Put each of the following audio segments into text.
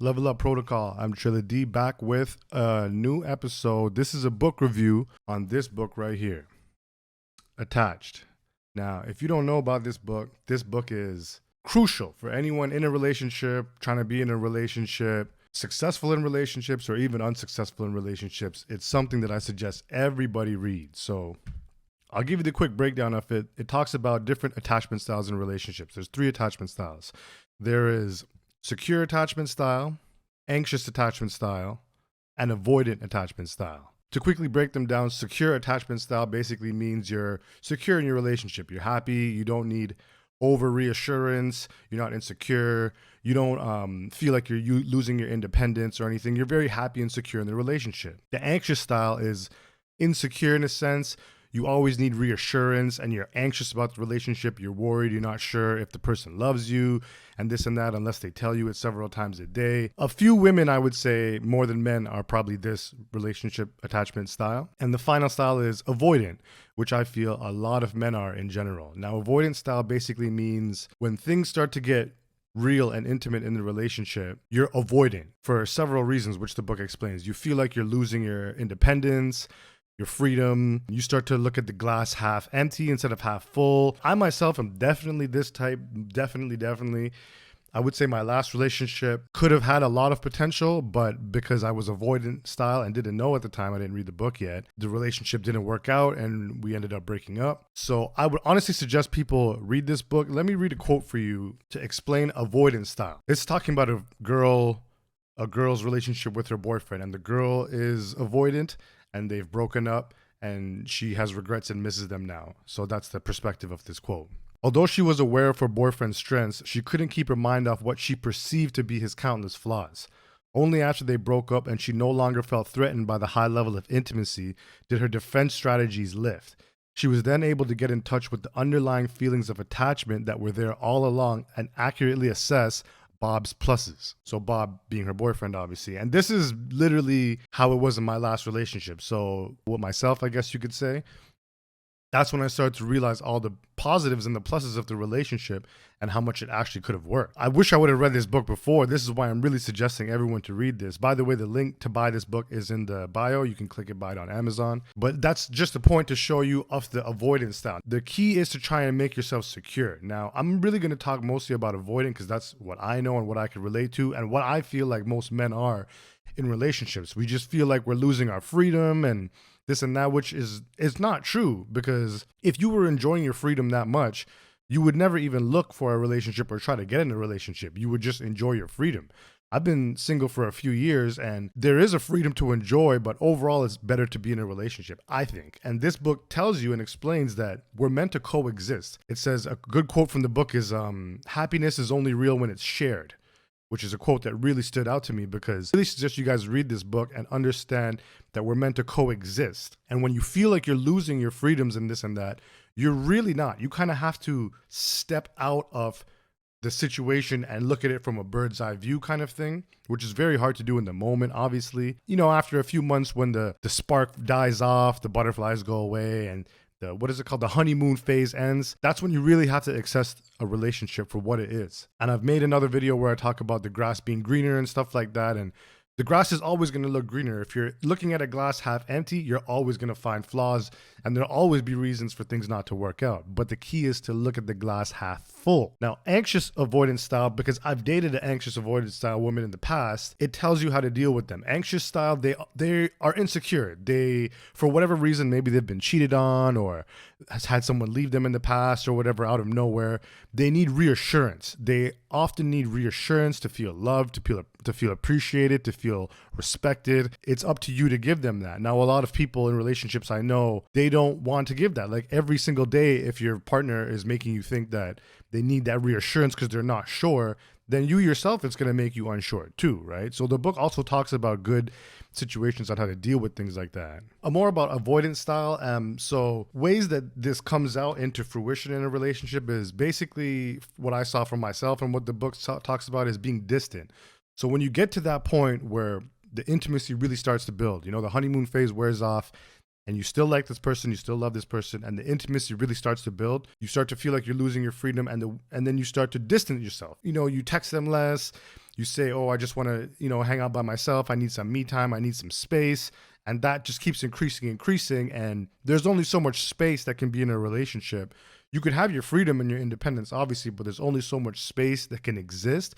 Level Up Protocol. I'm Trilla D back with a new episode. This is a book review on this book right here, Attached. Now, if you don't know about this book is crucial for anyone in a relationship, trying to be in a relationship, successful in relationships, or even unsuccessful in relationships. It's something that I suggest everybody read. So I'll give you the quick breakdown of it. It talks about different attachment styles in relationships. There's 3 attachment styles. There is secure attachment style, anxious attachment style, and avoidant attachment style. To quickly break them down, secure attachment style basically means you're secure in your relationship. You're happy. You don't need over reassurance. You're not insecure. You don't feel like you're losing your independence or anything. You're very happy and secure in the relationship. The anxious style is insecure in a sense. You always need reassurance and you're anxious about the relationship. You're worried. You're not sure if the person loves you and this and that unless they tell you it several times a day. A few women, I would say more than men, are probably this relationship attachment style. And the final style is avoidant, which I feel a lot of men are in general. Now, avoidant style basically means when things start to get real and intimate in the relationship, you're avoidant for several reasons, which the book explains. You feel like you're losing your independence, your freedom. You start to look at the glass half empty instead of half full. I myself am definitely this type. Definitely. I would say my last relationship could have had a lot of potential, but because I was avoidant style and didn't know at the time, I didn't read the book yet, the relationship didn't work out and we ended up breaking up. So I would honestly suggest people read this book. Let me read a quote for you to explain avoidant style. It's talking about a girl's relationship with her boyfriend, and the girl is avoidant and they've broken up and she has regrets and misses them now. So that's the perspective of this quote. Although she was aware of her boyfriend's strengths, she couldn't keep her mind off what she perceived to be his countless flaws. Only after they broke up and she no longer felt threatened by the high level of intimacy did her defense strategies lift. She was then able to get in touch with the underlying feelings of attachment that were there all along and accurately assess Bob's pluses. So Bob being her boyfriend, obviously. And this is literally how it was in my last relationship. So with myself, I guess you could say, that's when I started to realize all the positives and the pluses of the relationship and how much it actually could have worked. I wish I would have read this book before. This is why I'm really suggesting everyone to read this. By the way, the link to buy this book is in the bio. You can click it, buy it on Amazon. But that's just a point to show you of the avoidance style. The key is to try and make yourself secure. Now, I'm really going to talk mostly about avoiding because that's what I know and what I can relate to and what I feel like most men are in relationships. We just feel like we're losing our freedom and this and that, which is not true, because if you were enjoying your freedom that much, you would never even look for a relationship or try to get in a relationship. You would just enjoy your freedom. I've been single for a few years and there is a freedom to enjoy, but overall it's better to be in a relationship, I think. And this book tells you and explains that we're meant to coexist. It says, a good quote from the book is, happiness is only real when it's shared, which is a quote that really stood out to me because I really suggest you guys read this book and understand that we're meant to coexist. And when you feel like you're losing your freedoms and this and that, you're really not. You kind of have to step out of the situation and look at it from a bird's eye view kind of thing, which is very hard to do in the moment, obviously. You know, after a few months when the spark dies off, the butterflies go away, and the honeymoon phase ends, that's when you really have to assess a relationship for what it is. And I've made another video where I talk about the grass being greener and stuff like that. And the grass is always going to look greener. If you're looking at a glass half empty, you're always going to find flaws and there'll always be reasons for things not to work out. But the key is to look at the glass half full. Now, anxious avoidance style, because I've dated an anxious avoidance style woman in the past, it tells you how to deal with them. Anxious style, they are insecure. They, for whatever reason, maybe they've been cheated on or has had someone leave them in the past or whatever out of nowhere. They need reassurance. They often need reassurance to feel loved, to feel appreciated, to feel respected. It's up to you to give them that. Now, a lot of people in relationships I know, they don't want to give that. Like every single day, if your partner is making you think that they need that reassurance because they're not sure, then you yourself, it's going to make you unsure too, right? So the book also talks about good situations on how to deal with things like that. More about avoidance style. So ways that this comes out into fruition in a relationship is basically what I saw from myself, and what the book talks about is being distant. So when you get to that point where the intimacy really starts to build, you know, the honeymoon phase wears off and you still like this person, you still love this person, and the intimacy really starts to build, you start to feel like you're losing your freedom, and then you start to distance yourself. You know, you text them less, You say, oh, I just want to, hang out by myself. I need some me time. I need some space. And that just keeps increasing. And there's only so much space that can be in a relationship. You could have your freedom and your independence, obviously, but there's only so much space that can exist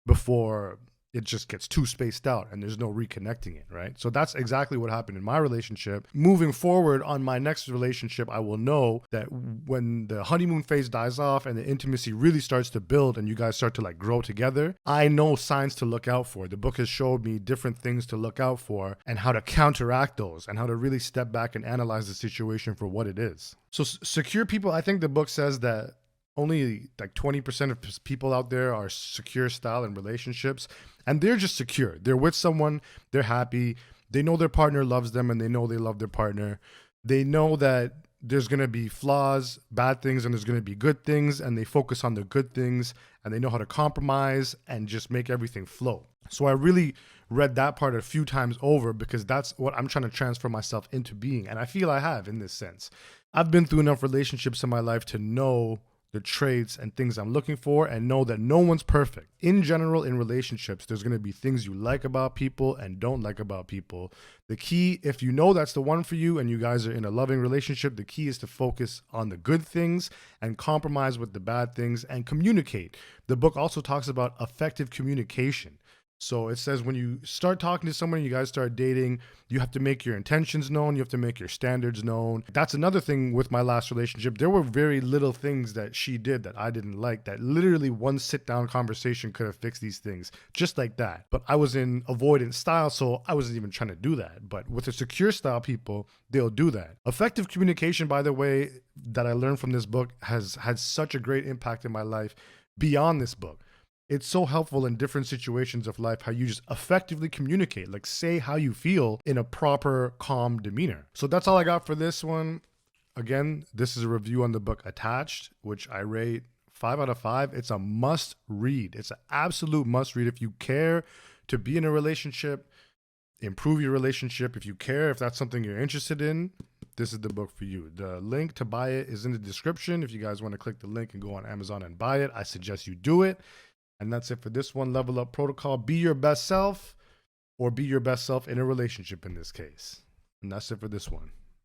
before it just gets too spaced out and there's no reconnecting it, right? So that's exactly what happened in my relationship. Moving forward on my next relationship, I will know that when the honeymoon phase dies off and the intimacy really starts to build and you guys start to like grow together, I know signs to look out for. The book has showed me different things to look out for and how to counteract those and how to really step back and analyze the situation for what it is. So secure people, I think the book says that only like 20% of people out there are secure style in relationships, and they're just secure. They're with someone, they're happy, they know their partner loves them, and they know they love their partner. They know that there's going to be flaws, bad things, and there's going to be good things, and they focus on the good things, and they know how to compromise and just make everything flow. So I really read that part a few times over because that's what I'm trying to transfer myself into being, and I feel I have in this sense. I've been through enough relationships in my life to know the traits and things I'm looking for and know that no one's perfect. In general, in relationships, there's going to be things you like about people and don't like about people. The key, if you know that's the one for you and you guys are in a loving relationship, the key is to focus on the good things and compromise with the bad things and communicate. The book also talks about effective communication. So it says when you start talking to someone, you guys start dating, you have to make your intentions known. You have to make your standards known. That's another thing with my last relationship. There were very little things that she did that I didn't like, that literally one sit down conversation could have fixed these things just like that. But I was in avoidant style, so I wasn't even trying to do that. But with the secure style people, they'll do that. Effective communication, by the way, that I learned from this book has had such a great impact in my life beyond this book. It's so helpful in different situations of life how you just effectively communicate, like say how you feel in a proper, calm demeanor. So that's all I got for this one. Again, this is a review on the book Attached, which I rate 5 out of 5. It's a must read. It's an absolute must read if you care to be in a relationship, improve your relationship. If you care, if that's something you're interested in, this is the book for you. The link to buy it is in the description. If you guys want to click the link and go on Amazon and buy it, I suggest you do it. And that's it for this one. Level Up Protocol. Be your best self, or be your best self in a relationship in this case. And that's it for this one.